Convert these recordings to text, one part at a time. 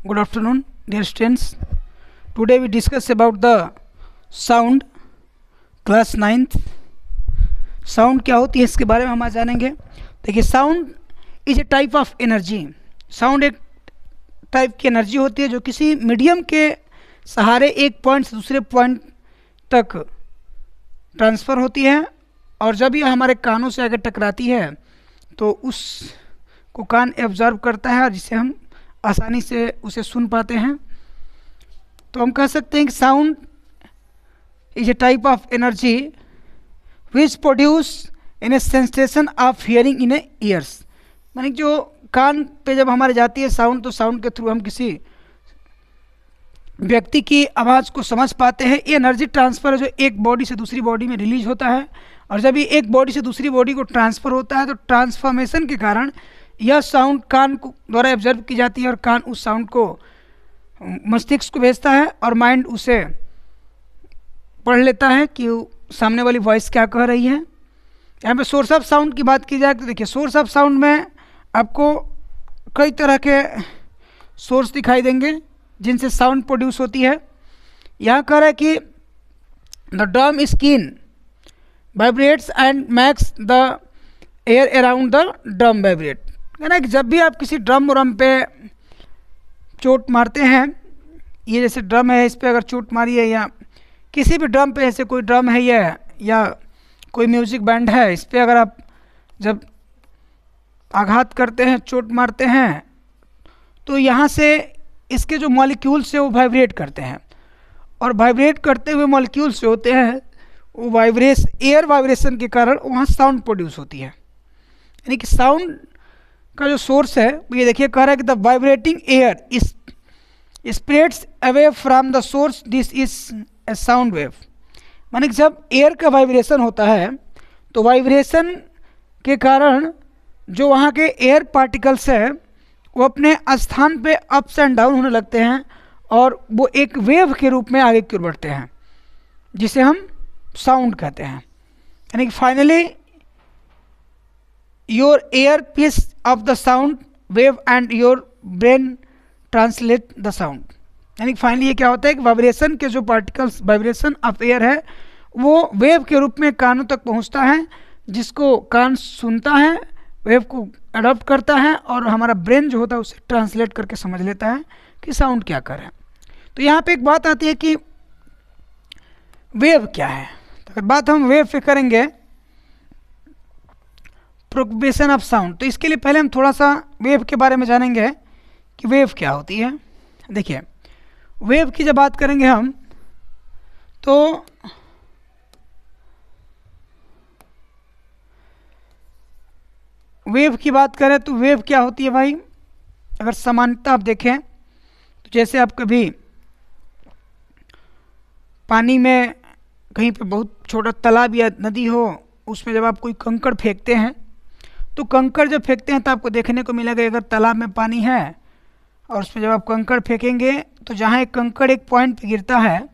Good afternoon, dear students. Today we discuss about the sound, class 9th. Sound क्या होती है इसके बारे में हम आज जानेंगे. देखिए, sound is a type of energy. Sound एक टाइप की एनर्जी होती है जो किसी मीडियम के सहारे एक पॉइंट से दूसरे पॉइंट तक ट्रांसफ़र होती है, और जब यह हमारे कानों से आगे टकराती है तो उसको कान एब्जॉर्ब करता है और जिसे हम आसानी से उसे सुन पाते हैं. तो हम कह सकते हैं कि sound is a type of energy which produce in A sensation of hearing in A years. मानी जो कान पे जब हमारे जाती है साउंड, तो साउंड के थ्रू हम किसी व्यक्ति की आवाज़ को समझ पाते हैं. ये एनर्जी ट्रांसफ़र है जो एक बॉडी से दूसरी बॉडी में रिलीज होता है, और जब ये एक बॉडी से दूसरी बॉडी को ट्रांसफ़र होता है तो ट्रांसफॉर्मेशन के कारण यह साउंड कान को द्वारा ऑब्जर्व की जाती है, और कान उस साउंड को मस्तिष्क को भेजता है, और माइंड उसे पढ़ लेता है कि सामने वाली वॉइस क्या कह रही है. यहाँ पे सोर्स ऑफ साउंड की बात की जाए तो देखिए, सोर्स ऑफ साउंड में आपको कई तरह के सोर्स दिखाई देंगे जिनसे साउंड प्रोड्यूस होती है. यहाँ कह रहा है कि the drum skin vibrates and makes the air around the drum vibrate. यानी कि जब भी आप किसी ड्रम पे चोट मारते हैं, ये जैसे ड्रम है इस पर अगर चोट मारी है, या किसी भी ड्रम पे ऐसे कोई ड्रम है या कोई म्यूज़िक बैंड है, इस पर अगर आप जब आघात करते हैं, चोट मारते हैं, तो यहाँ से इसके जो मॉलिक्यूल्स हैं वो वाइब्रेट करते हैं, और वाइब्रेट करते हुए मॉलिक्यूल्स जो होते हैं वो एयर वाइब्रेशन के कारण वहाँ साउंड प्रोड्यूस होती है. यानी कि साउंड का जो सोर्स है वो ये देखिए, कह रहा है कि the vibrating air is spreads away from the source, this is a sound wave. माने कि जब एयर का वाइब्रेशन होता है तो वाइब्रेशन के कारण जो वहाँ के एयर पार्टिकल्स हैं वो अपने स्थान पे अप्स एंड डाउन होने लगते हैं, और वो एक वेव के रूप में आगे की ओर बढ़ते हैं, जिसे हम साउंड कहते हैं. यानी कि finally your air piece of the sound wave and your brain translate the sound. यानी कि फाइनली ये क्या होता है कि वाइब्रेशन के जो पार्टिकल्स, वाइब्रेशन ऑफ एयर है, वो वेव के रूप में कानों तक पहुंचता है, जिसको कान सुनता है, वेव को अडॉप्ट करता है, और हमारा ब्रेन जो होता है उसे ट्रांसलेट करके समझ लेता है कि साउंड क्या कर रहा है. तो यहाँ पे एक बात आती है कि वेव क्या है. तो अगर बात हम वेव पे करेंगे, प्रोपगेशन ऑफ साउंड, तो इसके लिए पहले हम थोड़ा सा वेव के बारे में जानेंगे कि वेव क्या होती है. देखिए, वेव की जब बात करेंगे हम, तो वेव की बात करें तो वेव क्या होती है भाई. अगर सामान्यतः आप देखें तो जैसे आप कभी पानी में कहीं पे बहुत छोटा तालाब या नदी हो, उसमें जब आप कोई कंकड़ फेंकते हैं, तो कंकड़ जब फेंकते हैं तो आपको देखने को मिलेगा, अगर तालाब में पानी है और उसमें जब आप कंकड़ फेंकेंगे तो जहाँ एक कंकड़ एक पॉइंट पे गिरता है,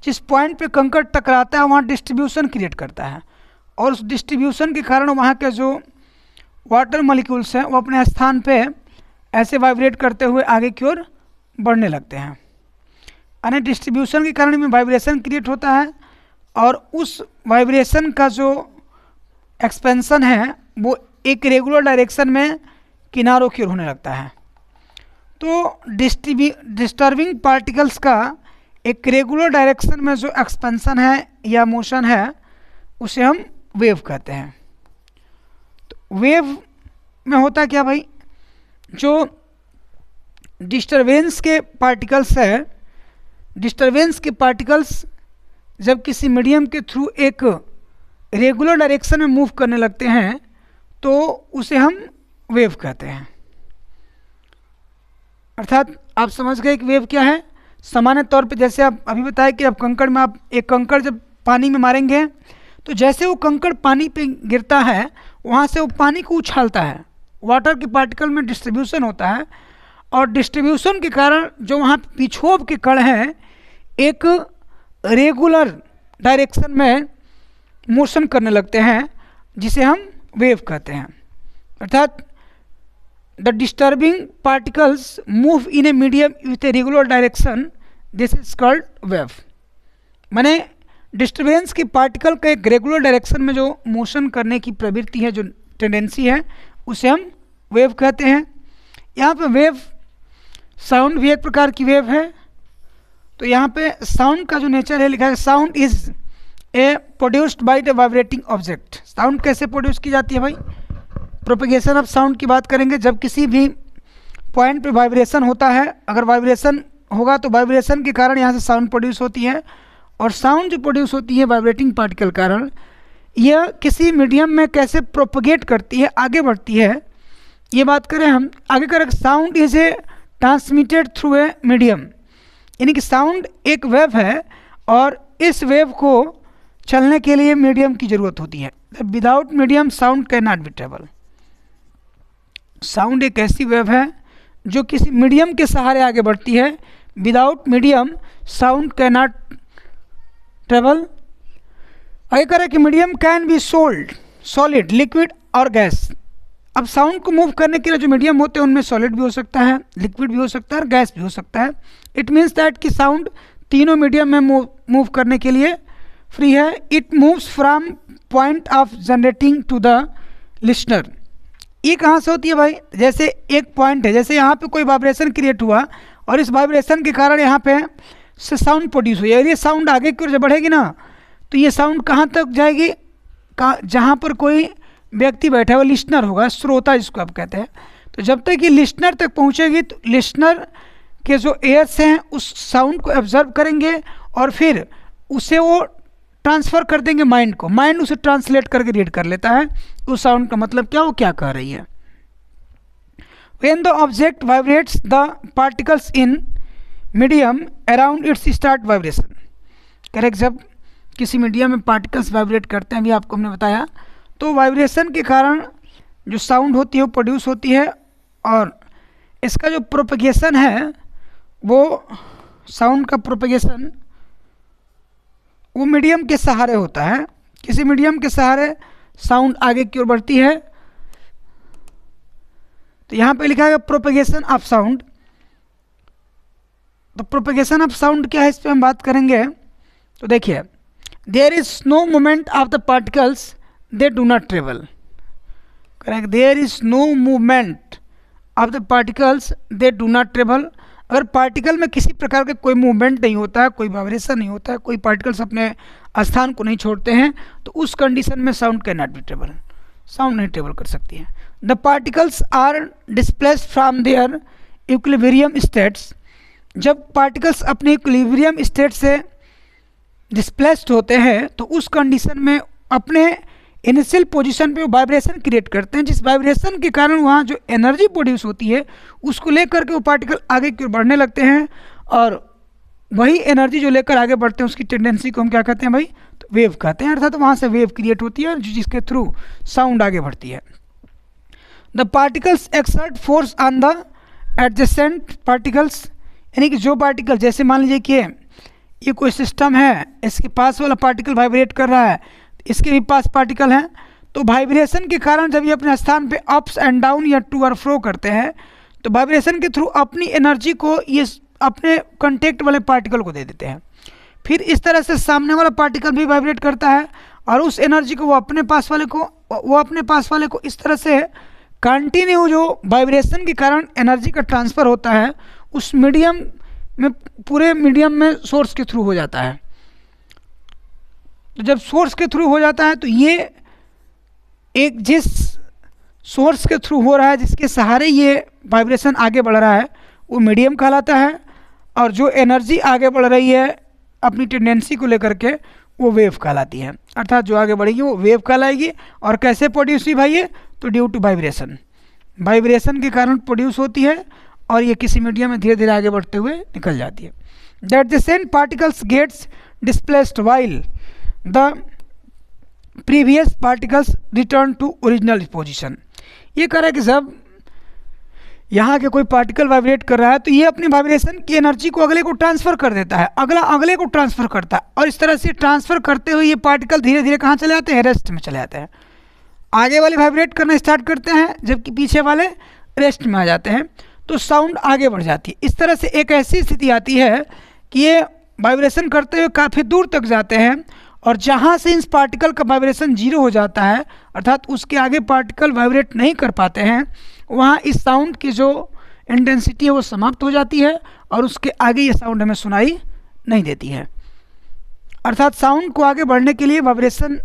जिस पॉइंट पे कंकड़ टकराता है वहाँ डिस्ट्रीब्यूशन क्रिएट करता है, और उस डिस्ट्रीब्यूशन के कारण वहाँ के जो वाटर मॉलिक्यूल्स हैं वो अपने स्थान पे ऐसे वाइब्रेट करते हुए आगे की ओर बढ़ने लगते हैं. यानी डिस्ट्रीब्यूशन के कारण में वाइब्रेशन क्रिएट होता है, और उस वाइब्रेशन का जो एक्सपेंशन है वो एक रेगुलर डायरेक्शन में किनारों की ओर होने लगता है. तो डिस्टर्बिंग पार्टिकल्स का एक रेगुलर डायरेक्शन में जो एक्सपेंशन है या मोशन है उसे हम वेव कहते हैं. तो वेव में होता क्या भाई, जो डिस्टर्बेंस के पार्टिकल्स है, डिस्टर्बेंस के पार्टिकल्स जब किसी मीडियम के थ्रू एक रेगुलर डायरेक्शन में मूव करने लगते हैं तो उसे हम वेव कहते हैं. अर्थात आप समझ गए कि वेव क्या है. सामान्य तौर पे जैसे आप अभी बताया कि आप कंकड़ में, आप एक कंकड़ जब पानी में मारेंगे तो जैसे वो कंकड़ पानी पे गिरता है वहाँ से वो पानी को उछालता है, वाटर के पार्टिकल में डिस्ट्रीब्यूशन होता है, और डिस्ट्रीब्यूशन के कारण जो वहाँ पिछोब के कण हैं एक रेगुलर डायरेक्शन में मोशन करने लगते हैं, जिसे हम वेव कहते हैं. अर्थात the disturbing particles move in a medium with a regular direction, this is called wave. माने डिस्टर्बेंस की पार्टिकल का एक रेगुलर डायरेक्शन में जो मोशन करने की प्रवृत्ति है, जो टेंडेंसी है, उसे हम वेव कहते हैं। यहाँ पे वेव, साउंड भी एक प्रकार की वेव है। तो यहाँ पे साउंड का जो नेचर है लिखा है, sound is a produced by the vibrating object. Sound कैसे प्रोड्यूस की जाती है भाई? प्रोपेगेशन ऑफ साउंड की बात करेंगे। जब किसी भी पॉइंट पे वाइब्रेशन होता है, अगर वाइब्रेशन होगा तो वाइब्रेशन के कारण यहाँ से साउंड प्रोड्यूस होती है, और साउंड जो प्रोड्यूस होती है वाइब्रेटिंग पार्टिकल के कारण, यह किसी मीडियम में कैसे प्रोपगेट करती है, आगे बढ़ती है, ये बात करें हम। आगे करें, sound is a transmitted through a medium, यानी कि साउंड एक वेव है और इस वेव को चलने के लिए मीडियम की ज़रूरत होती है। Without medium sound can not be travel. Sound एक ऐसी वेव है जो किसी मीडियम के सहारे आगे बढ़ती है। Without medium sound can not travel. आगे करें कि medium can be solid, liquid और गैस। अब साउंड को मूव करने के लिए जो मीडियम होते हैं उनमें सॉलिड भी हो सकता है, लिक्विड भी हो सकता है और गैस भी हो सकता है। इट मीन्स दैट कि साउंड तीनों मीडियम में मूव करने के लिए फ्री है। It moves from point of generating to the listener. ये कहाँ से होती है भाई? जैसे एक पॉइंट है, जैसे यहाँ पे कोई वाइब्रेशन क्रिएट हुआ और इस वाइब्रेशन के कारण यहाँ पे से साउंड प्रोड्यूस हुई, और ये साउंड आगे की ओर जब बढ़ेगी ना, तो ये साउंड कहाँ तक जाएगी? जहाँ पर कोई व्यक्ति बैठा हुआ लिसनर होगा, श्रोता जिसको आप कहते हैं। तो जब तक ये लिसनर तक पहुँचेगी तो लिसनर के जो एयर्स हैं उस साउंड को ऑब्जर्व करेंगे और फिर उसे वो ट्रांसफ़र कर देंगे माइंड को। माइंड उसे ट्रांसलेट करके रीड कर लेता है उस साउंड का मतलब क्या, वो क्या कह रही है। When the object vibrates, the particles in medium around its start vibration। Correct, जब किसी मीडियम में पार्टिकल्स वाइब्रेट करते हैं, अभी आपको हमने बताया, तो वाइब्रेशन के कारण जो साउंड होती है वो प्रोड्यूस होती है, और इसका जो प्रोपगेशन है, वो साउंड का प्रोपगेशन वो मीडियम के सहारे होता है। किसी मीडियम के सहारे साउंड आगे की ओर बढ़ती है। तो यहाँ पे लिखा है प्रोपगेशन ऑफ साउंड। तो प्रोपगेशन ऑफ साउंड क्या है, इस पे हम बात करेंगे। तो देखिए, there is no movement of the particles, they do not travel. Correct, there is no movement of the particles, they do not travel. अगर पार्टिकल में किसी प्रकार का कोई मूवमेंट नहीं होता है, कोई वाइब्रेशन नहीं होता है, कोई पार्टिकल्स अपने स्थान को नहीं छोड़ते हैं, तो उस कंडीशन में sound can not be travel, sound नहीं ट्रेवल कर सकती है। The particles are displaced from their equilibrium states. जब पार्टिकल्स अपने इक्विलिब्रियम स्टेट से डिस्प्लेस्ड होते हैं तो उस कंडीशन में अपने इनिशियल पोजीशन पे वाइब्रेशन क्रिएट करते हैं, जिस वाइब्रेशन के कारण वहाँ जो एनर्जी प्रोड्यूस होती है उसको लेकर के वो पार्टिकल आगे की ओर बढ़ने लगते हैं, और वही एनर्जी जो लेकर आगे बढ़ते हैं उसकी टेंडेंसी को हम क्या कहते हैं भाई? तो वेव कहते हैं। अर्थात वहाँ से वेव क्रिएट होती है जिसके थ्रू साउंड आगे बढ़ती है। The particles exert force on the adjacent particles, यानी कि जो पार्टिकल, जैसे मान लीजिए कि ये कोई सिस्टम है, इसके पास वाला पार्टिकल वाइब्रेट कर रहा है, इसके भी पास पार्टिकल हैं, तो वाइब्रेशन के कारण जब ये अपने स्थान पे अप्स एंड डाउन या टू और फ्रो करते हैं, तो वाइब्रेशन के थ्रू अपनी एनर्जी को ये अपने कांटेक्ट वाले पार्टिकल को दे देते हैं। फिर इस तरह से सामने वाला पार्टिकल भी वाइब्रेट करता है और उस एनर्जी को वो अपने पास वाले को इस तरह से कंटिन्यू जो वाइब्रेशन के कारण एनर्जी का ट्रांसफ़र होता है उस मीडियम में, पूरे मीडियम में सोर्स के थ्रू हो जाता है। तो जब सोर्स के थ्रू हो जाता है तो ये एक जिस सोर्स के थ्रू हो रहा है, जिसके सहारे ये वाइब्रेशन आगे बढ़ रहा है, वो मीडियम कहलाता है, और जो एनर्जी आगे बढ़ रही है अपनी टेंडेंसी को लेकर के, वो वेव कहलाती है। अर्थात जो आगे बढ़ेगी वो वेव कहलाएगी। और कैसे प्रोड्यूस हुई भाई? ये तो ड्यू टू वाइब्रेशन, वाइब्रेशन के कारण प्रोड्यूस होती है और ये किसी मीडियम में धीरे धीरे आगे बढ़ते हुए निकल जाती है। That the same particles gets displaced while the previous particles return to original position. ये कह रहा है कि जब यहाँ के कोई पार्टिकल वाइब्रेट कर रहा है तो ये अपनी वाइब्रेशन की एनर्जी को अगले को ट्रांसफ़र कर देता है, अगला अगले को ट्रांसफ़र करता है, और इस तरह से ट्रांसफ़र करते हुए ये पार्टिकल धीरे धीरे कहाँ चले जाते हैं? रेस्ट में चले जाते हैं। आगे वाले वाइब्रेट करना स्टार्ट करते हैं, जबकि पीछे वाले रेस्ट में आ जाते हैं तो साउंड आगे बढ़ जाती है। इस तरह से एक ऐसी स्थिति आती है कि ये वाइब्रेशन करते हुए काफ़ी दूर तक जाते हैं और जहाँ से इस पार्टिकल का वाइब्रेशन जीरो हो जाता है, अर्थात उसके आगे पार्टिकल वाइब्रेट नहीं कर पाते हैं, वहाँ इस साउंड की जो इंटेंसिटी है वो समाप्त हो जाती है और उसके आगे ये साउंड हमें सुनाई नहीं देती है। अर्थात साउंड को आगे बढ़ने के लिए वाइब्रेशन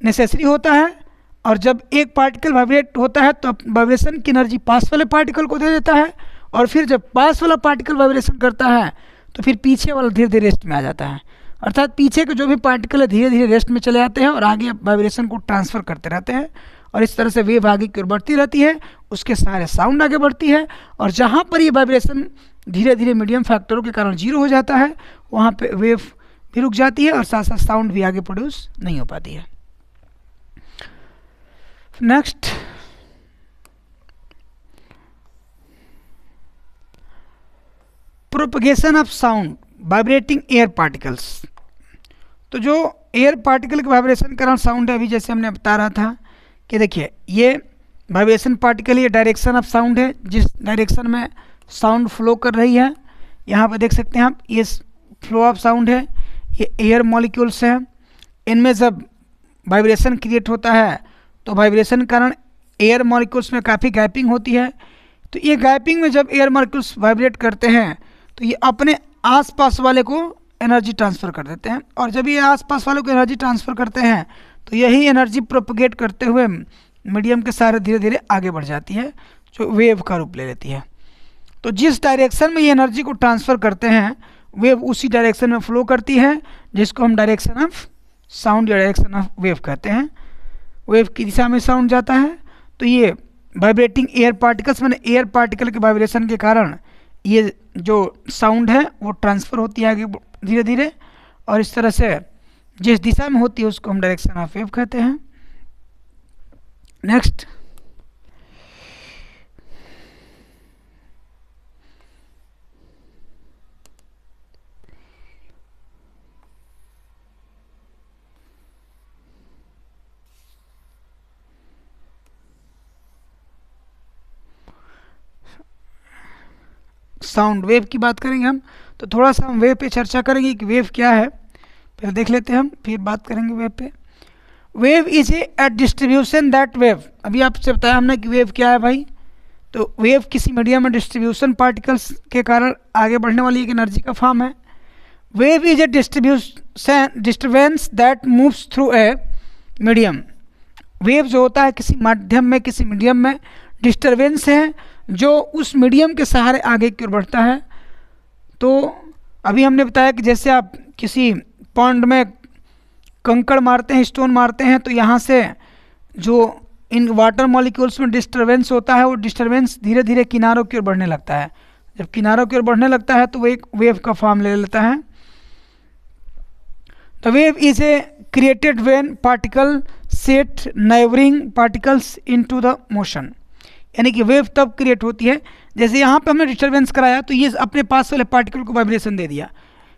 नेसेसरी होता है और जब एक पार्टिकल वाइब्रेट होता है तो वाइब्रेशन की एनर्जी पास वाले पार्टिकल को दे देता है और फिर जब पास वाला पार्टिकल वाइब्रेशन करता है तो फिर पीछे वाला धीरे धीरे रेस्ट में आ जाता है। अर्थात पीछे के जो भी पार्टिकल है धीरे धीरे रेस्ट में चले जाते हैं और आगे वाइब्रेशन को ट्रांसफ़र करते रहते हैं और इस तरह से वेव आगे की ओर बढ़ती रहती है, उसके सहारे साउंड आगे बढ़ती है और जहाँ पर ये वाइब्रेशन धीरे धीरे मीडियम फैक्टरों के कारण जीरो हो जाता है वहाँ पे वेव भी रुक जाती है और साथ साथ साउंड भी आगे प्रोड्यूस नहीं हो पाती है। Next, propagation of sound vibrating air particles. तो जो एयर पार्टिकल के वाइब्रेशन के कारण साउंड है, अभी जैसे हमने बता रहा था कि देखिए ये वाइब्रेशन पार्टिकल, ये डायरेक्शन ऑफ साउंड है, जिस डायरेक्शन में साउंड फ्लो कर रही है। यहाँ पर देख सकते हैं आप, ये फ्लो ऑफ साउंड है, ये एयर मॉलिक्यूल्स हैं, इनमें जब वाइब्रेशन क्रिएट होता है तो वाइब्रेशन के कारण एयर मॉलिक्यूल्स में काफ़ी गैपिंग होती है। तो ये गैपिंग में जब एयर मॉलिक्यूल्स वाइब्रेट करते हैं तो ये अपने आसपास वाले को एनर्जी ट्रांसफ़र कर देते हैं और जब ये आसपास वालों को एनर्जी ट्रांसफ़र करते हैं तो यही एनर्जी प्रोपगेट करते हुए मीडियम के सहारे धीरे धीरे आगे बढ़ जाती है, जो वेव का रूप ले लेती है। तो जिस डायरेक्शन में ये एनर्जी को ट्रांसफ़र करते हैं वेव उसी डायरेक्शन में फ्लो करती है, जिसको हम डायरेक्शन ऑफ साउंड या डायरेक्शन ऑफ वेव कहते हैं। वेव की दिशा में साउंड जाता है तो ये वाइब्रेटिंग एयर पार्टिकल्स, मैंने एयर पार्टिकल के वाइब्रेशन के कारण ये जो साउंड है वो ट्रांसफ़र होती है आगे धीरे धीरे और इस तरह से जिस दिशा में होती है उसको हम डायरेक्शन ऑफ वेव कहते हैं। नेक्स्ट, साउंड वेव की बात करेंगे हम, तो थोड़ा सा हम वेव पे चर्चा करेंगे कि वेव क्या है, पहले देख लेते हैं हम, फिर बात करेंगे वेव पे। Wave is A distribution that wave, अभी आपसे बताया हमने कि वेव क्या है भाई। तो वेव किसी मीडियम में डिस्ट्रीब्यूशन पार्टिकल्स के कारण आगे बढ़ने वाली एक एनर्जी का फॉर्म है। Wave is A disturbance that moves through a medium. Wave जो होता है किसी माध्यम में, किसी मीडियम में डिस्टर्बेंस है जो उस मीडियम के सहारे आगे की ओर बढ़ता है। तो अभी हमने बताया कि जैसे आप किसी पॉन्ड में कंकड़ मारते हैं, स्टोन मारते हैं, तो यहाँ से जो इन वाटर मॉलिक्यूल्स में डिस्टर्बेंस होता है वो डिस्टर्बेंस धीरे धीरे किनारों की ओर बढ़ने लगता है। जब किनारों की ओर बढ़ने लगता है तो वो एक वेव का फॉर्म ले लेता है। The wave is A created when particle set neighbouring particles into the motion. यानी कि वेव तब क्रिएट होती है जैसे यहाँ पे हमने डिस्टर्बेंस कराया तो ये अपने पास वाले पार्टिकल को वाइब्रेशन दे दिया,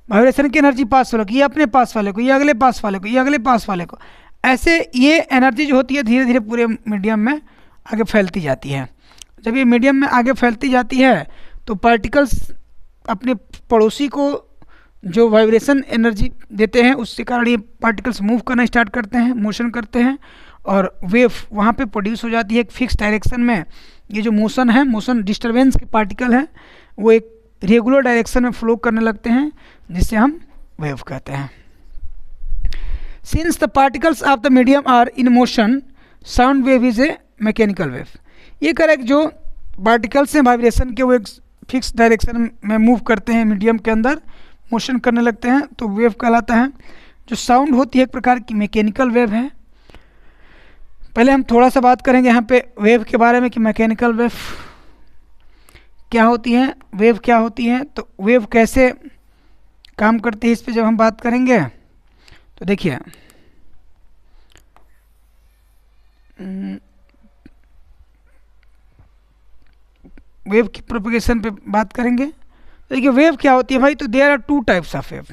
वाइब्रेशन की एनर्जी पास वाले को, ये अपने पास वाले को, ये अगले पास वाले को, ये अगले पास वाले को, ऐसे ये एनर्जी जो होती है धीरे धीरे पूरे मीडियम में आगे फैलती जाती है। जब ये मीडियम में आगे फैलती जाती है तो पार्टिकल्स अपने पड़ोसी को जो वाइब्रेशन एनर्जी देते हैं उसके कारण ये पार्टिकल्स मूव करना स्टार्ट करते हैं, मोशन करते हैं और वेव वहाँ पे प्रोड्यूस हो जाती है एक फिक्स डायरेक्शन में। ये जो मोशन है, मोशन डिस्टर्बेंस के पार्टिकल हैं, वो एक रेगुलर डायरेक्शन में फ्लो करने लगते हैं जिसे हम वेव कहते हैं। Since the particles of the medium are in motion, sound wave is a mechanical wave. ये करेक्ट, जो पार्टिकल्स हैं वाइब्रेशन के वो एक फिक्स डायरेक्शन में मूव करते हैं, मीडियम के अंदर मोशन करने लगते हैं तो वेव कहलाता है। जो साउंड होती है एक प्रकार की मैकेनिकल वेव है। पहले हम थोड़ा सा बात करेंगे यहाँ पे वेव के बारे में कि मैकेनिकल वेव क्या होती है, वेव क्या होती है, तो वेव कैसे काम करती है इस पे जब हम बात करेंगे तो देखिए वेव की प्रोपगेशन पे बात करेंगे। तो देखिए वेव क्या होती है भाई, तो there are two types of wave.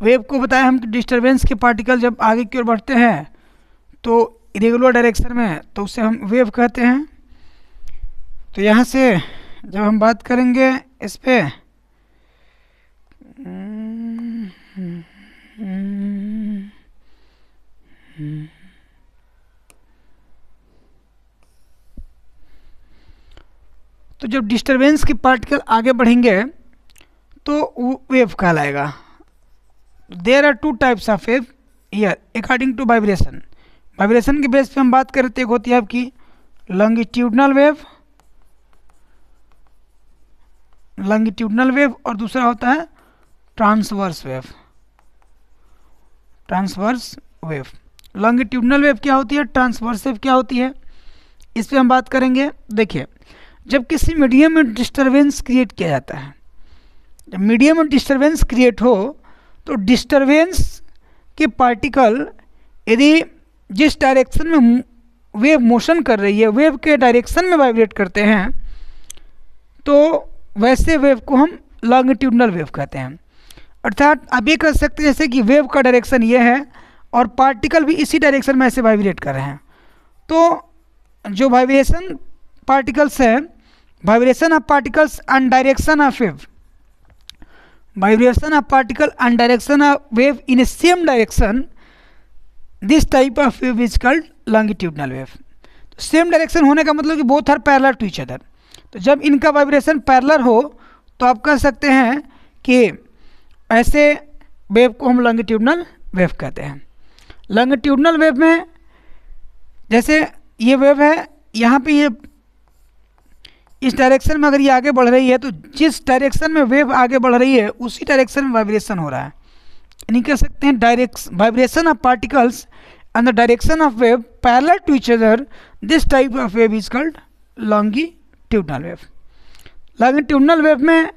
Wave को बताया हम कि डिस्टर्बेंस के पार्टिकल जब आगे की ओर बढ़ते हैं तो इरेगुलर डायरेक्शन में तो उसे हम वेव कहते हैं। तो यहाँ से जब हम बात करेंगे इस पे तो जब डिस्टरबेंस के पार्टिकल आगे बढ़ेंगे तो वेव कहलाएगा। There are two types of wave here according to vibration. Vibration के बेस पे हम बात करें तो एक होती है आपकी लॉन्गिट्यूडनल वेव और दूसरा होता है ट्रांसवर्स वेव। लॉन्गिट्यूडनल वेव क्या होती है, ट्रांसवर्स वेव क्या होती है, इस पे हम बात करेंगे। देखिए, जब किसी मीडियम में डिस्टरबेंस क्रिएट किया जाता है, जब मीडियम में डिस्टरबेंस क्रिएट हो तो डिस्टरबेंस के पार्टिकल यदि जिस डायरेक्शन में वेव मोशन कर रही है, वेव के डायरेक्शन में वाइब्रेट करते हैं, तो वैसे वेव को हम लॉन्गिट्यूडनल वेव कहते हैं। अर्थात आप ये कह सकते हैं जैसे कि वेव का डायरेक्शन ये है और पार्टिकल भी इसी डायरेक्शन में ऐसे वाइब्रेट कर रहे हैं, तो जो वाइब्रेशन पार्टिकल्स है, vibration of particles and direction of wave, vibration of particle and direction of wave in a same direction, this type of wave is called longitudinal wave. तो सेम डायरेक्शन होने का मतलब कि both are parallel to each other. तो जब इनका vibration parallel हो तो आप कह सकते हैं कि ऐसे वेव को हम लॉन्गिट्यूडनल वेव कहते हैं। लॉन्गिट्यूडनल वेव में जैसे ये वेव है, यहाँ पे ये इस डायरेक्शन में अगर ये आगे बढ़ रही है तो जिस डायरेक्शन में वेव आगे बढ़ रही है उसी डायरेक्शन में वाइब्रेशन हो रहा है। यानी कह सकते हैं vibration of particles and the direction of wave parallel to each other, this type of wave is called longitudinal wave. Longitudinal wave में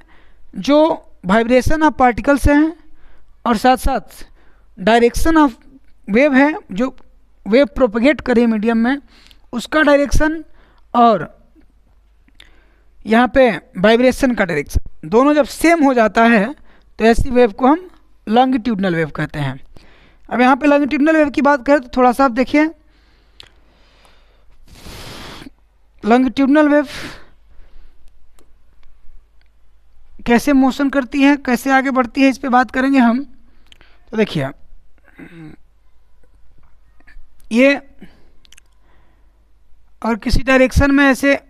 जो वाइब्रेशन ऑफ पार्टिकल्स हैं और साथ साथ डायरेक्शन ऑफ वेव है, जो वेव प्रोपगेट करे मीडियम में, उसका डायरेक्शन और यहाँ पे वाइब्रेशन का डायरेक्शन दोनों जब सेम हो जाता है तो ऐसी वेव को हम लॉन्गिट्यूडनल वेव कहते हैं। अब यहाँ पे लॉन्गिट्यूडनल वेव की बात करें तो थोड़ा सा आप देखिए, लॉन्गिट्यूडनल वेव कैसे मोशन करती है, कैसे आगे बढ़ती है, इस पे बात करेंगे हम। तो देखिए, ये और किसी डायरेक्शन में ऐसे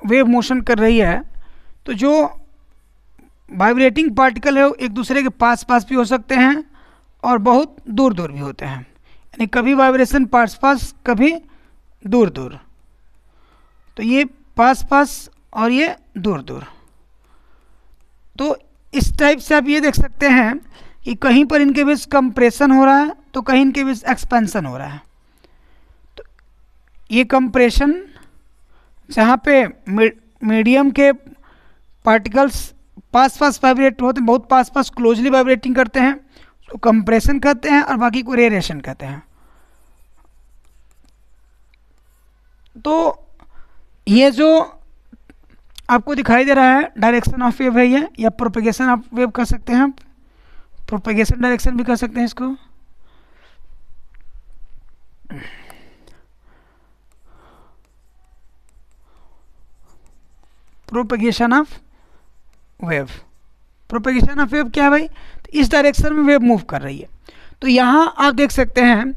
वेव मोशन कर रही है तो जो वाइब्रेटिंग पार्टिकल है वो एक दूसरे के पास पास भी हो सकते हैं और बहुत दूर दूर भी होते हैं। यानी कभी वाइब्रेशन पास पास, कभी दूर दूर। तो ये पास पास और ये दूर दूर। तो इस टाइप से आप ये देख सकते हैं कि कहीं पर इनके बीच कंप्रेशन हो रहा है तो कहीं इनके बीच एक्सपेंशन हो रहा है। तो ये कंप्रेशन जहाँ पे मीडियम के पार्टिकल्स पास पास वाइब्रेट होते हैं, बहुत पास पास क्लोजली वाइब्रेटिंग करते हैं, उसको कंप्रेशन कहते हैं और बाकी को रेडिएशन कहते हैं। तो ये जो आपको दिखाई दे रहा है डायरेक्शन ऑफ वेव है ये, या प्रोपेगेशन ऑफ वेव कह सकते हैं आप, प्रोपेगेशन डायरेक्शन भी कह सकते हैं इसको। Propagation of wave, propagation of wave क्या है भाई, तो इस डायरेक्शन में वेव मूव कर रही है। तो यहाँ आप देख सकते हैं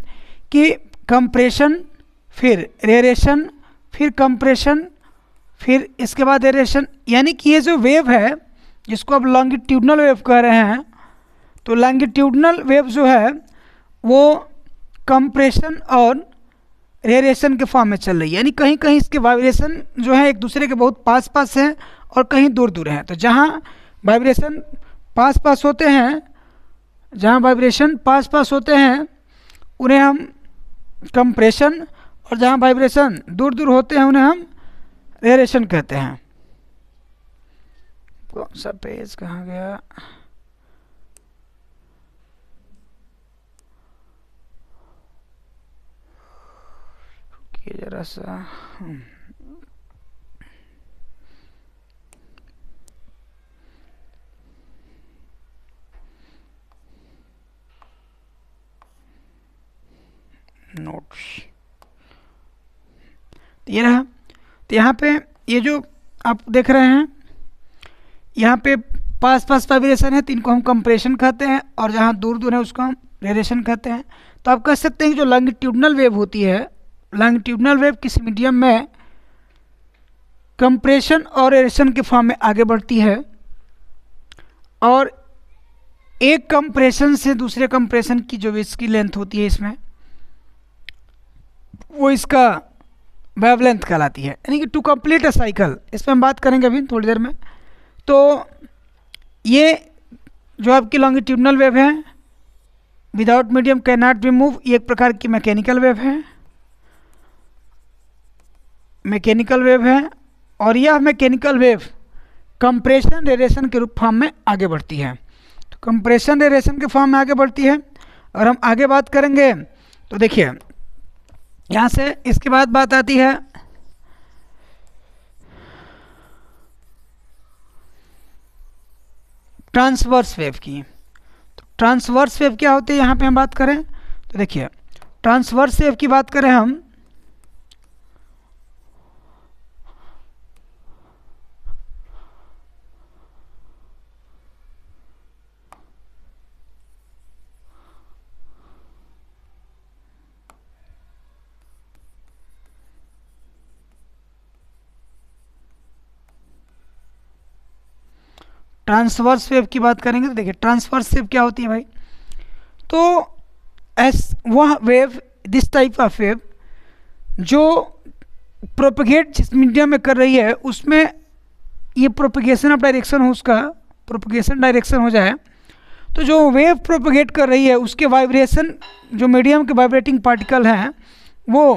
कि कंप्रेशन, फिर रेडिएशन, फिर कंप्रेशन, फिर इसके बाद रेडिएशन। यानी कि ये जो वेव है जिसको आप लॉन्गिट्यूडनल वेव कह रहे हैं, तो लॉन्गिट्यूडनल वेव जो है वो कंप्रेशन और रेडिएशन के फॉर्म में चल रही है। यानी कहीं कहीं इसके वाइब्रेशन जो है एक दूसरे के बहुत पास पास हैं और कहीं दूर दूर हैं। तो जहाँ वाइब्रेशन पास पास होते हैं, जहाँ वाइब्रेशन पास पास होते हैं उन्हें हम कंप्रेशन, और जहाँ वाइब्रेशन दूर दूर होते हैं उन्हें हम रेडिएशन कहते हैं। कौन सा पेज कहाँ गया, जरा सा नोट्स, ये रहा। तो यहाँ पे ये जो आप देख रहे हैं यहाँ पे पास पास वाइब्रेशन है तो इनको हम कंप्रेशन कहते हैं, और जहाँ दूर दूर है उसको हम रेडिएशन कहते हैं। तो आप कह सकते हैं कि जो लॉन्गिट्यूडनल वेव होती है, लॉन्गिट्यूडनल वेव किसी मीडियम में कंप्रेशन और रेडिएशन के फॉर्म में आगे बढ़ती है, और एक कंप्रेशन से दूसरे कंप्रेशन की जो इसकी लेंथ होती है इसमें, वो इसका वेवलेंथ कहलाती है। यानी कि टू कंप्लीट अ साइकिल, इस पर हम बात करेंगे अभी थोड़ी देर में। तो ये जो आपकी लॉन्गिट्यूडनल वेव है without medium can not B move, ये एक प्रकार की मैकेनिकल वेव है, मैकेनिकल वेव है। और यह मैकेनिकल वेव कंप्रेशन रेडिएशन के रूप फॉर्म में आगे बढ़ती है। तो कंप्रेशन रेडिएशन के फॉर्म में आगे बढ़ती है। और हम आगे बात करेंगे तो देखिए यहाँ से इसके बाद बात आती है ट्रांसवर्स वेव की। तो ट्रांसवर्स वेव क्या होती है यहाँ पे हम बात करें तो देखिए, ट्रांसवर्स वेव की बात करें हम ट्रांसवर्स वेव की बात करेंगे तो देखिए ट्रांसवर्स वेव क्या होती है भाई। तो वह wave, this type of wave जो प्रोपगेट जिस मीडियम में कर रही है उसमें ये प्रोपगेशन ऑफ डायरेक्शन हो, उसका प्रोपगेशन डायरेक्शन हो जाए, तो जो वेव प्रोपगेट कर रही है उसके वाइब्रेशन, जो मीडियम के वाइब्रेटिंग पार्टिकल हैं वो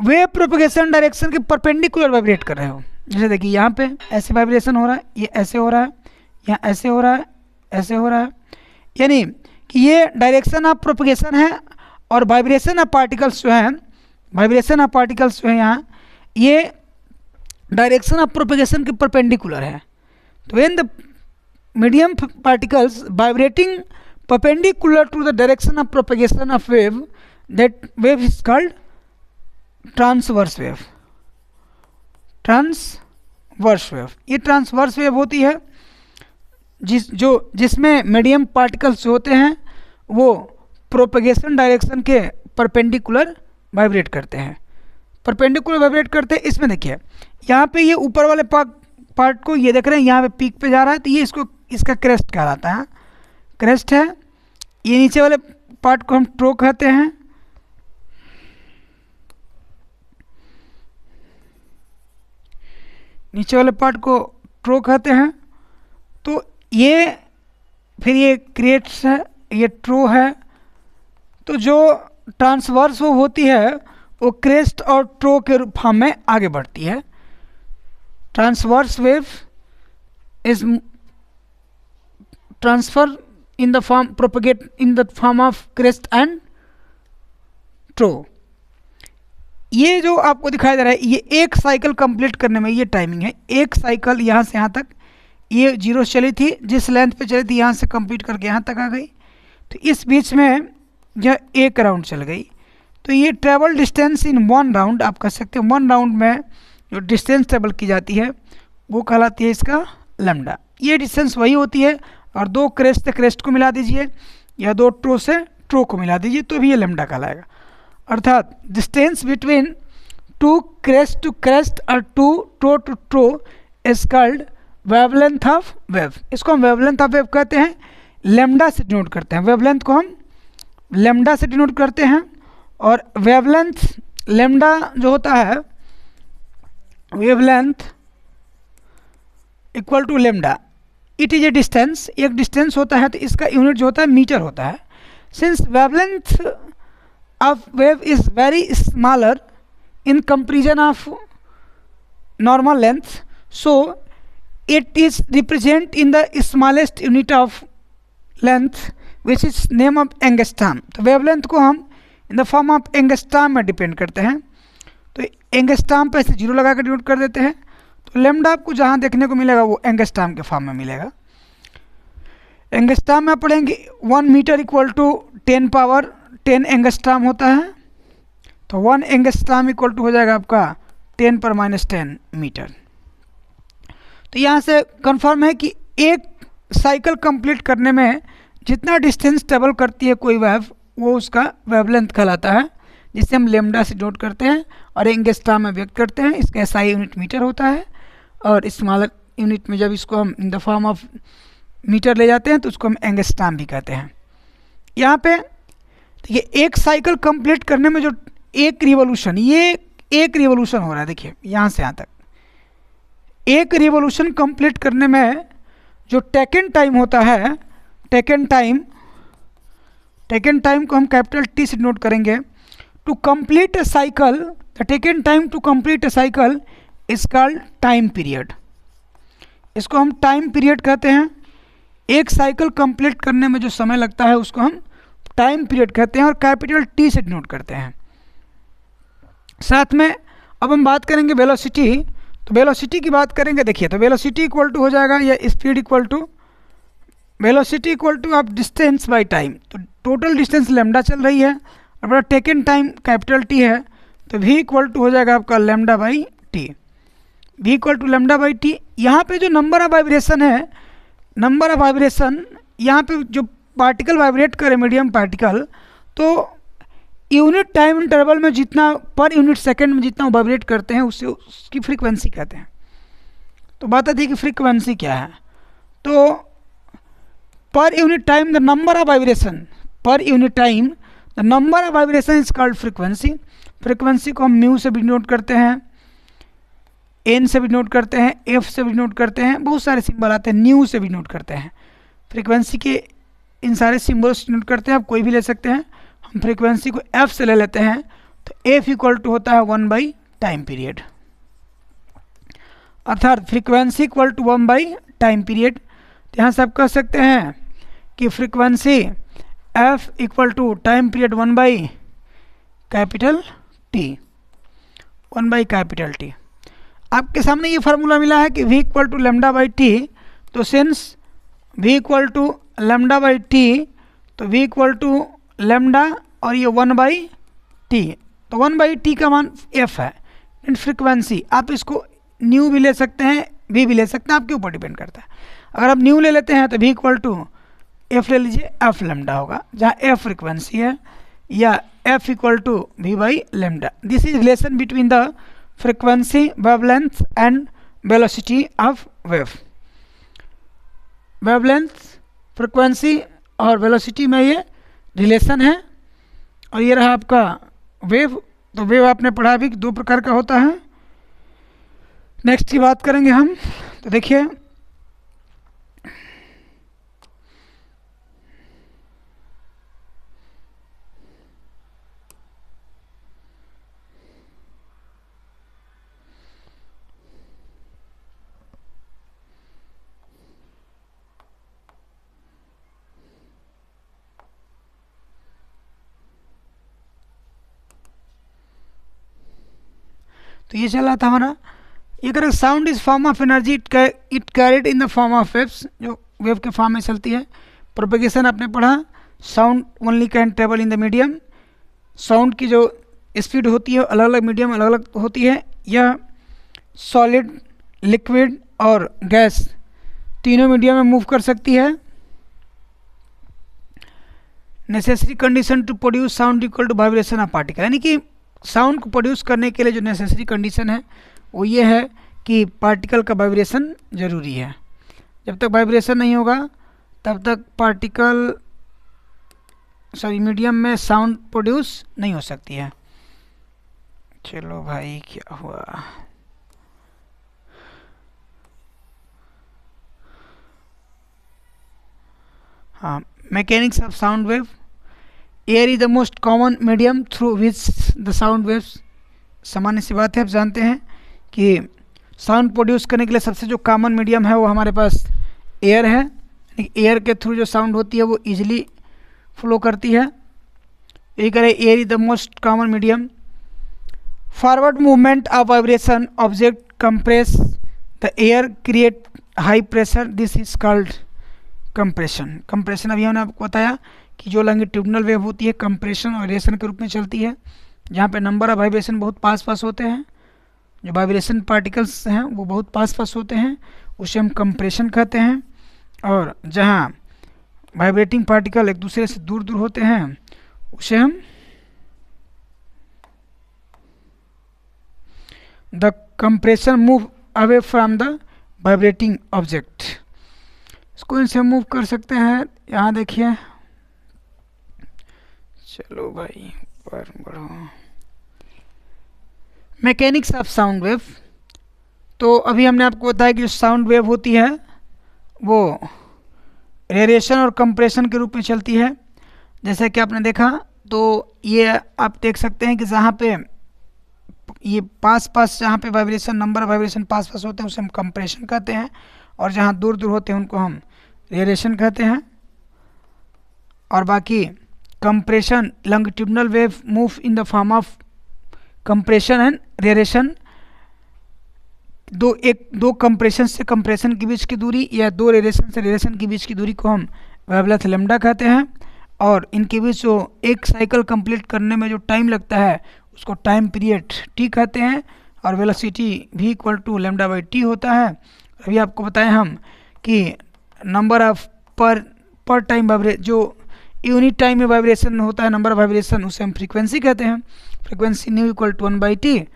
वेव प्रोपगेशन डायरेक्शन के परपेंडिकुलर वाइब्रेट कर रहे हो। जैसे देखिए यहाँ पे ऐसे वाइब्रेशन हो रहा है, ये ऐसे हो रहा है, यहाँ ऐसे हो रहा है, ऐसे हो रहा है, यानी कि ये डायरेक्शन ऑफ प्रोपगेशन है। और वाइब्रेशन ऑफ पार्टिकल्स जो हैं, वाइब्रेशन ऑफ पार्टिकल्स जो है यहाँ, ये डायरेक्शन ऑफ प्रोपगेशन के परपेंडिकुलर है। तो when the medium particles vibrating perpendicular to the direction of propagation of wave, that wave is called transverse wave. Transverse wave, ये ट्रांसवर्स वेव होती है जिसमें मीडियम पार्टिकल्स होते हैं वो प्रोपगेशन डायरेक्शन के परपेंडिकुलर वाइब्रेट करते हैं, परपेंडिकुलर वाइब्रेट करते हैं। इसमें देखिए यहाँ पे ये ऊपर वाले पार्ट को ये देख रहे हैं, यहाँ पे पीक पे जा रहा है, तो ये इसका क्रेस्ट कहलाता है, क्रेस्ट है। ये नीचे वाले पार्ट को हम ट्रो कहते हैं। नीचे वाले पार्ट को ट्रो कहते हैं। तो ये फिर ये क्रेस्ट है, ये ट्रो है। तो जो ट्रांसवर्स वो होती है वो क्रेस्ट और ट्रो के फॉर्म में आगे बढ़ती है। Transverse wave is transfer in the form, propagate in the form of crest and trough. ये जो आपको दिखाई दे रहा है, ये एक साइकिल कंप्लीट करने में ये टाइमिंग है। एक साइकिल यहाँ से यहाँ तक, ये जीरो चली थी, जिस लेंथ पे चली थी यहाँ से कंप्लीट करके यहाँ तक आ गई, तो इस बीच में यह एक राउंड चल गई। तो ये travel distance in one round, आप कह सकते हैं वन राउंड में जो डिस्टेंस ट्रेवल की जाती है वो कहलाती है इसका लैम्डा। ये डिस्टेंस वही होती है, और दो क्रेस्ट से क्रेस्ट को मिला दीजिए या दो ट्रो से ट्रो को मिला दीजिए तो भी ये लैम्डा कहलाएगा। अर्थात distance between two crest to crest और two trough to trough is called wavelength of wave. इसको हम वेवलेंथ ऑफ वेव कहते हैं, लैम्डा से डिनोट करते हैं। वेवलेंथ को हम लैम्डा से डिनोट करते हैं। और वेवलेंथ लैम्डा जो होता है, wavelength equal to lambda, it is a distance. एक डिस्टेंस होता है तो इसका यूनिट जो होता है मीटर होता है। Since wavelength of wave is very smaller in comparison of normal length, so it is represent in the smallest unit of length which is name of angstrom. तो वेवलेंथ को हम in the form of angstrom में depend करते हैं। तो angstrom पे से zero लगा कर डिनोट कर देते हैं। तो लैम्डा आपको जहाँ देखने को मिलेगा वो एंगस्ट्रॉम के फॉर्म में मिलेगा। एंगस्ट्रॉम में पढ़ेंगे 1 metre equal to 10 power 10 angstrom होता है। तो 1 एंगस्ट्रॉम इक्वल टू हो जाएगा आपका 10 पर -10 मीटर। तो यहाँ से कंफर्म है कि एक साइकिल कंप्लीट करने में जितना डिस्टेंस ट्रेवल करती है कोई वेव, वो उसका वेवलेंथ कहलाता है, जिसे हम लेमडा से नोट करते हैं और एंगस्ट्रॉम में व्यक्त करते हैं। इसका एसआई यूनिट मीटर होता है, और स्मॉलर यूनिट में जब इसको हम in the form of metre ले जाते हैं तो उसको हम एंगस्ट्रॉम भी कहते हैं। यहाँ पे देखिए एक साइकिल कंप्लीट करने में जो एक रिवोल्यूशन, ये एक रिवोल्यूशन हो रहा है, देखिए यहाँ से यहाँ तक एक रिवोल्यूशन कंप्लीट करने में जो टेकन टाइम होता है, टेकन टाइम को हम कैपिटल टी से नोट करेंगे। To complete a cycle, the taken time to complete a cycle is called time period. इसको हम टाइम पीरियड कहते हैं। एक साइकिल कंप्लीट करने में जो समय लगता है उसको हम टाइम पीरियड कहते हैं और कैपिटल टी से नोट करते हैं। साथ में अब हम बात करेंगे वेलोसिटी। तो वेलोसिटी की बात करेंगे, देखिए तो वेलोसिटी इक्वल टू हो जाएगा या speed equal to velocity equal to आप डिस्टेंस बाय टाइम। तो टोटल डिस्टेंस लैम्डा चल रही है और बड़ा टेकन टाइम कैपिटल टी है, तो v इक्वल टू हो जाएगा आपका lambda by T. v equal to lambda by T. यहाँ पे जो नंबर ऑफ वाइब्रेशन है, नंबर ऑफ वाइब्रेशन यहाँ पे जो पार्टिकल वाइब्रेट करे, मीडियम पार्टिकल, तो यूनिट टाइम इंटरवल में जितना पर यूनिट सेकंड में जितना वाइब्रेट करते हैं उससे उसकी फ्रीक्वेंसी कहते हैं। तो बात आती है कि फ्रीक्वेंसी क्या है। तो per unit time the number of vibration, per unit time the number of vibration is called frequency. Frequency को हम म्यू से भी नोट करते हैं, एन से भी नोट करते हैं, एफ से भी नोट करते हैं, बहुत सारे सिंबल आते हैं, न्यू से भी नोट करते हैं। फ्रीक्वेंसी के इन सारे सिंबल्स नोट करते हैं, आप कोई भी ले सकते हैं। हम फ्रीक्वेंसी को एफ से ले लेते हैं, तो एफ इक्वल टू होता है 1 बाई टाइम पीरियड, अर्थात frequency equal to 1 by time period. तो यहाँ से आप कह सकते हैं कि frequency F equal to time period 1 by capital T, 1 by capital T. आपके सामने ये फार्मूला मिला है कि v equal to lambda by T. तो since v equal to lambda by T, तो v इक्वल टू लेमडा और ये 1 बाई टी, तो 1 बाई टी का मान f है। एंड फ्रीक्वेंसी आप इसको न्यू भी ले सकते हैं, v भी ले सकते हैं, आपके ऊपर डिपेंड करता है। अगर आप न्यू ले लेते हैं तो v इक्वल टू f ले लीजिए, f लेमडा होगा, जहाँ f फ्रीक्वेंसी है, या f equal to v by lambda. This is relation between the frequency, wavelength and velocity of wave. Wavelength, frequency और वेलोसिटी में ये रिलेशन है। और ये रहा आपका वेव। तो वेव आपने पढ़ा भी 2 प्रकार का होता है। नेक्स्ट की बात करेंगे हम। तो देखिए तो ये चल रहा था हमारा। ये अगर sound is form of energy it carried in the form of waves, जो वेव के फॉर्म में चलती है। प्रोपेगेशन आपने पढ़ा, sound only can travel in the medium. Sound की जो स्पीड होती है अलग अलग मीडियम अलग अलग होती है। यह सॉलिड, लिक्विड और गैस तीनों मीडियम में मूव कर सकती है। Necessary condition to produce sound equal to vibration of particle, यानी कि साउंड को प्रोड्यूस करने के लिए जो नेसेसरी कंडीशन है वो ये है कि पार्टिकल का वाइब्रेशन ज़रूरी है। जब तक वाइब्रेशन नहीं होगा तब तक मीडियम में साउंड प्रोड्यूस नहीं हो सकती है। चलो भाई क्या हुआ, हाँ, mechanics of sound wave. Air is the most common medium through which the sound waves. सामान्य सी बात है, आप जानते हैं कि साउंड प्रोड्यूस करने के लिए सबसे जो कॉमन मीडियम है वो हमारे पास एयर है। एयर के थ्रू जो साउंड होती है वो इजीली फ्लो करती है। यही करें, air is the most common medium. Forward movement of vibration object compress the air create high pressure, this is called compression. Compression अभी हमने आपको बताया कि जो लॉन्गिट्यूडिनल वेव होती है कंप्रेशन और रेशन के रूप में चलती है, जहाँ पे नंबर ऑफ वाइब्रेशन बहुत पास होते हैं। जो वाइब्रेशन पार्टिकल्स हैं वो बहुत पास होते हैं, उसे हम कंप्रेशन कहते हैं। और जहाँ वाइब्रेटिंग पार्टिकल एक दूसरे से दूर दूर होते हैं उसे हम the compression move away from the vibrating object. इसको इनसे मूव कर सकते हैं। यहाँ देखिए, चलो भाई ऊपर बढ़ो। Mechanics of sound wave. तो अभी हमने आपको बताया कि जो साउंड वेव होती है वो रेडिएशन और कंप्रेशन के रूप में चलती है। जैसा कि आपने देखा, तो ये आप देख सकते हैं कि जहाँ पे ये पास जहाँ पे vibration, number of vibration pass होते हैं उसे हम कंप्रेशन कहते हैं, और जहाँ दूर दूर होते हैं उनको हम रेडिएशन कहते हैं। और बाकी compression, longitudinal wave move in the form of compression and radiation. दो कंप्रेशन से कंप्रेशन के बीच की दूरी या दो रेडिएशन से रेडिएशन के बीच की दूरी को हम वेवलेंथ लैम्डा कहते हैं। और इनके बीच जो एक साइकिल कंप्लीट करने में जो टाइम लगता है उसको टाइम पीरियड टी कहते हैं। और velocity v equal to lambda by T होता है। अभी आपको बताएं हम कि number of per time vibration, जो यूनिट टाइम में वाइब्रेशन होता है, नंबर ऑफ वाइब्रेशन, उसे हम फ्रीक्वेंसी कहते हैं। Frequency new equal to 1/t,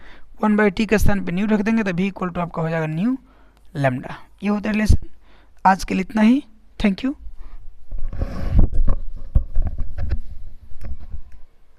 1/t के स्थान पे न्यू रख देंगे तो v इक्वल टू आपका हो जाएगा न्यू लैम्डा। ये होता है रिलेशन। आज के लिए इतना ही। Thank you.